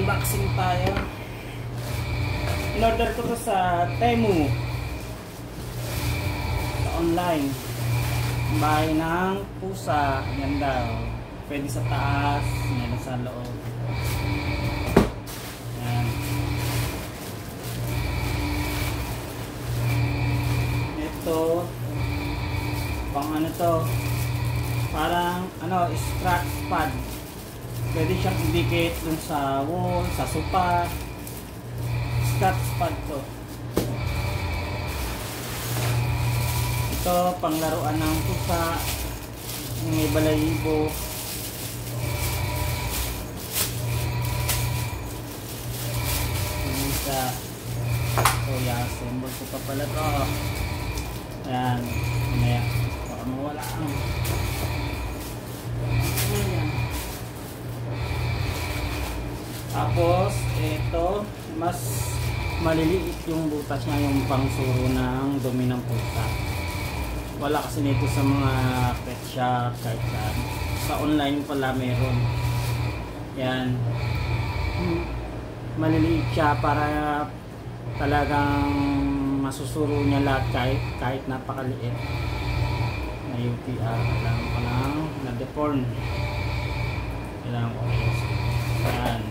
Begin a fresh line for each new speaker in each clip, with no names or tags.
Mag-unboxing tayo. In-order ko to sa Temu. Sa online. Bahay ng pusa. Ganda. Pwede sa taas. Meron sa loob. Ayan. Ito. Pang ano to. Parang ano, scratch pad. Pwede siyang indicate dun sa wall, sa sofa. Scratch pad to. Ito, panglaruan ng pusa. May balahibo. Isa. So, assemble ko pa pala to. Ayan. Mamaya. Baka mawala ang. Ayan. Tapos, ito, mas maliliit yung butas niya, yung pangsuro ng dumi ng pusa. Wala kasi nito sa mga pet shop, kahit saan. Sa online pala meron. Yan. Maliliit siya para talagang masusuro niya lahat kahit napakaliit. Na UTR. Kailangan ko lang na-deform. Kailangan ko. Yan.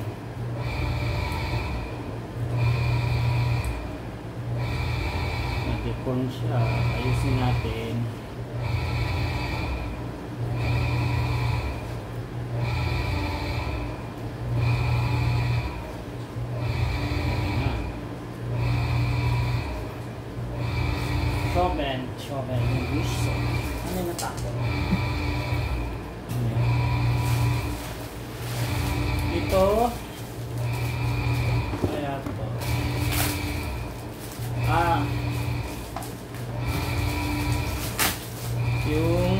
Na-deform siya. Ayusin natin. Shovel, yung wish. Ano yung natako? Ito. Kaya ito. Yung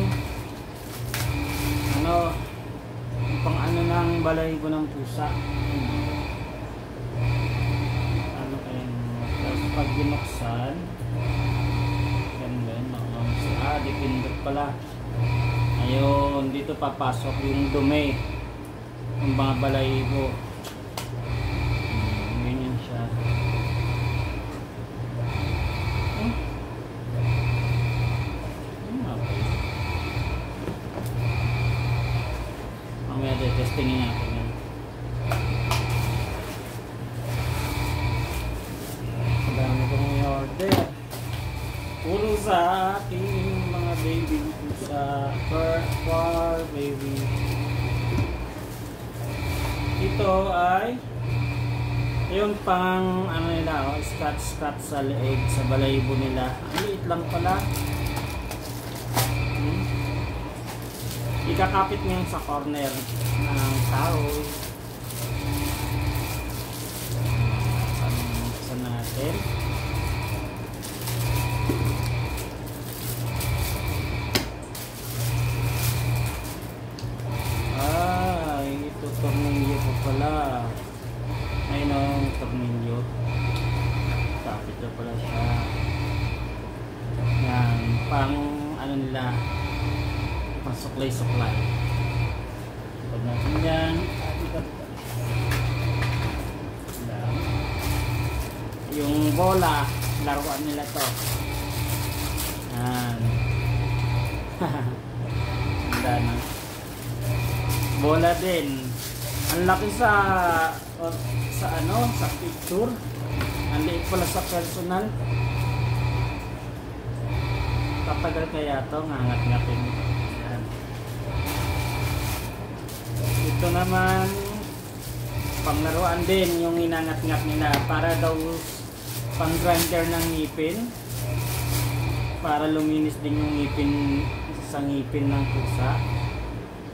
ano, yung pang ano ng balahibo ng pusa. Ano kayo? Tapos pag binuksan, dipindot pala. Ayun, dito papasok yung dumi, yung mga balahibo. Ganyan siya. Okay. Mamaya testingin natin yan. Madami kong i-order. Puro sa aking mga baby pusa, fur baby. Ito ay yung pang ano nila, scratch sa leeg, sa balahibo nila. Ang liit lang pala. Ikakapit niya sa corner ng towel. Saan natin? Tornilyo po pala. Ayun ang tornilyo. Kapit na pala siya. Yan. Pang ano nila, pang suklay. Pag natin yan, yung bola, laruan nila to. Yan. Ganda na. Bola din. Ang laki sa ano, sa picture. Ang liit pala sa personal. Tatagal kaya to, ngangat-ngatin. Yan. Ito naman panglaruan din yung inangat-ngat nila para daw pang grinder ng ngipin. Para luminis din yung ngipin sa ngipin ng pusa.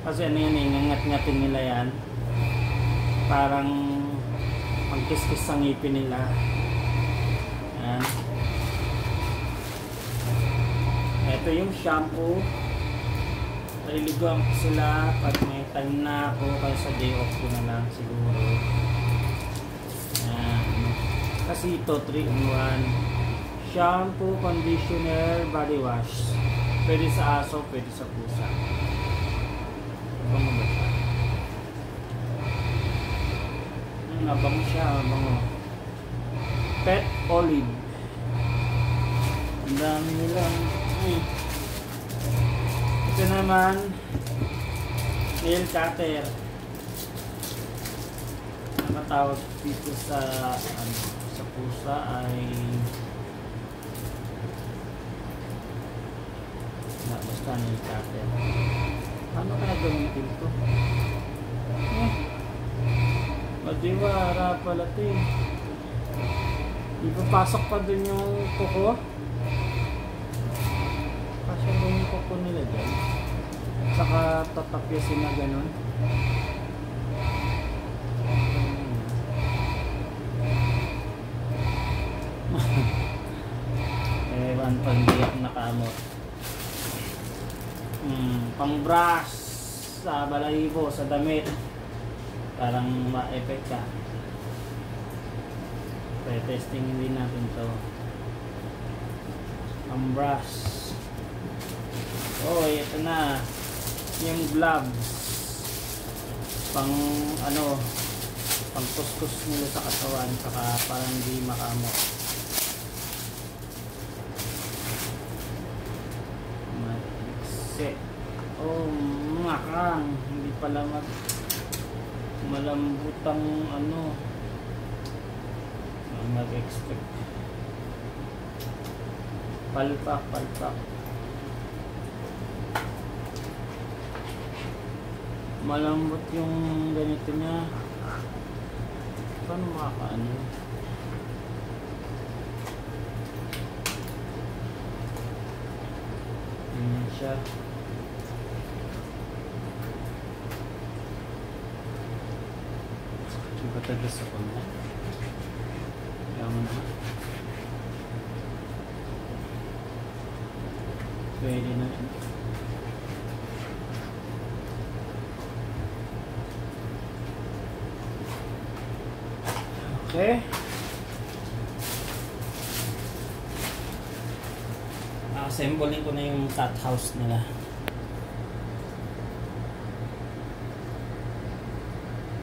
Kasi ano yan, inangat-ngatin nila yan. Parang magkiskis sa ngipin nila. Ayan. Ito yung shampoo. Naliliguan ko sila pag may time na ako, kaya sa day off ko na lang siguro. Ayan. Kasi ito 3-in-1. Shampoo, conditioner, body wash. Pwede sa aso, pwede sa pusa. Ito mo ba siya? Mabango siya, mabango. Pet olive. Ang dami nilang. Ito naman, nail cutter. Ang matawag dito sa sa pusa ay basta nail cutter. Paano kaya gamitin ito? Madiwara pala ito eh. Ipapasok pa dun yung kuko. Kasi yung kuko nila dyan. Saka tatapyasin na ganun. Ewan, pang-biyak na kamot. Pang brush sa balahibo, sa damit. Parang ma-effect ka. Pre-testing din natin to. Pang brush. Oh, ito na. Yung gloves. Pang pang kuskus nila sa katawan, saka parang hindi makamot. Oh, makang. Hindi pala malambutang mag-expect. Palpak. Malambot yung ganito niya. Paano makakaano? Siya. Patagas ako na. Yaman na. Pwede na. Okay. Assembling ko na yung cat house nila.